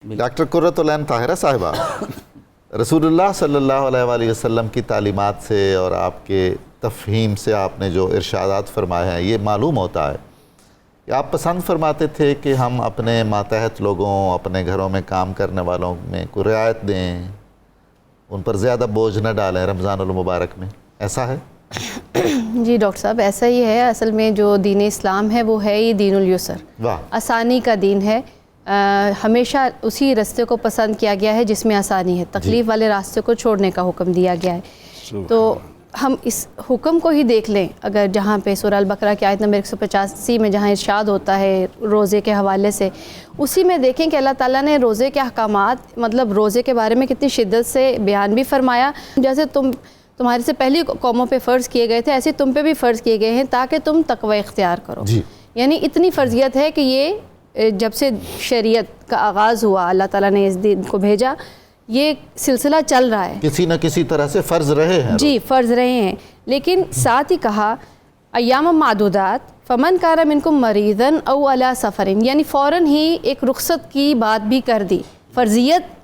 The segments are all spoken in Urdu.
ڈاکٹر قرۃ العین طاہرہ صاحبہ، رسول اللہ صلی اللہ علیہ وآلہ وسلم کی تعلیمات سے اور آپ کے تفہیم سے آپ نے جو ارشادات فرمائے ہیں، یہ معلوم ہوتا ہے کہ آپ پسند فرماتے تھے کہ ہم اپنے ماتحت لوگوں، اپنے گھروں میں کام کرنے والوں میں کوئی رعایت دیں، ان پر زیادہ بوجھ نہ ڈالیں رمضان المبارک میں، ایسا ہے؟ جی ڈاکٹر صاحب، ایسا ہی ہے۔ اصل میں جو دین اسلام ہے وہ ہے ہی دین الیسر، آسانی کا دین ہے۔ ہمیشہ اسی راستے کو پسند کیا گیا ہے جس میں آسانی ہے، تکلیف والے راستے کو چھوڑنے کا حکم دیا گیا ہے۔ تو ہم اس حکم کو ہی دیکھ لیں، اگر جہاں پہ سورہ البقرہ کی آیت نمبر 185 میں جہاں ارشاد ہوتا ہے روزے کے حوالے سے، اسی میں دیکھیں کہ اللہ تعالیٰ نے روزے کے احکامات، مطلب روزے کے بارے میں کتنی شدت سے بیان بھی فرمایا۔ جیسے تمہارے سے پہلی قوموں پہ فرض کیے گئے تھے، ایسے تم پہ بھی فرض کیے گئے ہیں تاکہ تم تقوی اختیار کرو۔ یعنی اتنی فرضیت ہے کہ یہ جب سے شریعت کا آغاز ہوا، اللہ تعالیٰ نے اس دین کو بھیجا، یہ سلسلہ چل رہا ہے، کسی نہ کسی طرح سے فرض رہے ہیں۔ جی فرض رہے ہیں، لیکن ساتھ ہی کہا ایام معدودات فمن کان منکم مریضا او علی سفر، یعنی فوراً ہی ایک رخصت کی بات بھی کر دی۔ فرضیت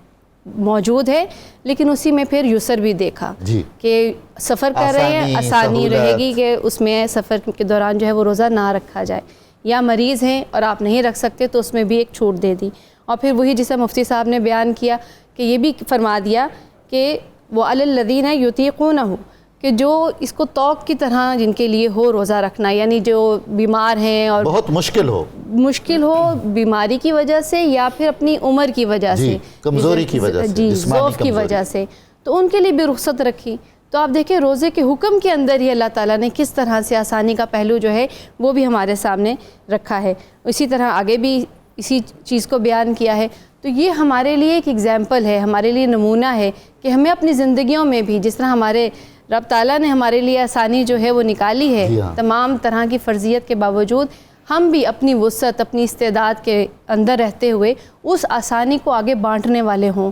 موجود ہے لیکن اسی میں پھر یسر بھی دیکھا کہ سفر کر رہے ہیں، آسانی رہے گی کہ اس میں سفر کے دوران جو ہے وہ روزہ نہ رکھا جائے، یا مریض ہیں اور آپ نہیں رکھ سکتے تو اس میں بھی ایک چھوٹ دے دی۔ اور پھر وہی جسے مفتی صاحب نے بیان کیا کہ یہ بھی فرما دیا کہ وَعَلَى الَّذِينَ يُطِيقُونَهُ، کہ جو اس کو توق کی طرح جن کے لیے ہو روزہ رکھنا، یعنی جو بیمار ہیں اور بہت مشکل ہو بیماری کی وجہ سے یا پھر اپنی عمر کی وجہ سے، کمزوری کی وجہ سے، ضعف کی وجہ سے، تو ان کے لیے بھی رخصت رکھی۔ تو آپ دیکھیں روزے کے حکم کے اندر ہی اللہ تعالیٰ نے کس طرح سے آسانی کا پہلو جو ہے وہ بھی ہمارے سامنے رکھا ہے۔ اسی طرح آگے بھی اسی چیز کو بیان کیا ہے۔ تو یہ ہمارے لیے ایک ایگزامپل ہے، ہمارے لیے نمونہ ہے کہ ہمیں اپنی زندگیوں میں بھی جس طرح ہمارے رب تعالیٰ نے ہمارے لیے آسانی جو ہے وہ نکالی ہے، تمام طرح کی فرضیت کے باوجود ہم بھی اپنی وسعت، اپنی استعداد کے اندر رہتے ہوئے اس آسانی کو آگے بانٹنے والے ہوں،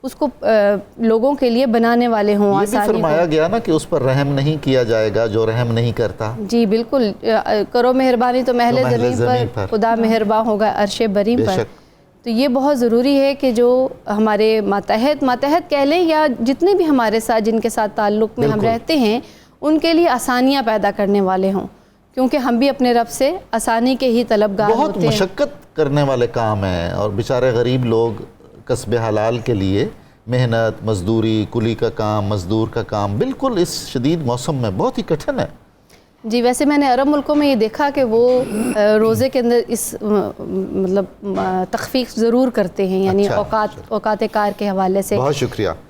اس کو لوگوں کے لیے بنانے والے ہوں۔ یہ بھی فرمایا گیا نا کہ اس پر رحم نہیں کیا جائے گا جو رحم نہیں کرتا۔ جی بالکل، کرو مہربانی تو محل زمین پر خدا مہرباں ہوگا عرش بریم پر۔ تو یہ بہت ضروری ہے کہ جو ہمارے ماتحت کہہ لیں یا جتنے بھی ہمارے ساتھ جن کے ساتھ تعلق میں ہم رہتے ہیں، ان کے لیے آسانیاں پیدا کرنے والے ہوں، کیونکہ ہم بھی اپنے رب سے آسانی کے ہی طلبگار ہوتے ہیں۔ بہت مشقت کرنے والے کام ہیں، اور بیچارے غریب لوگ کسب حلال کے لیے محنت، مزدوری، کلی کا کام، مزدور کا کام بالکل اس شدید موسم میں بہت ہی کٹھن ہے۔ جی ویسے میں نے عرب ملکوں میں یہ دیکھا کہ وہ روزے کے اندر اس مطلب تخفیف ضرور کرتے ہیں، یعنی اوقات کار کے حوالے سے۔ بہت شکریہ۔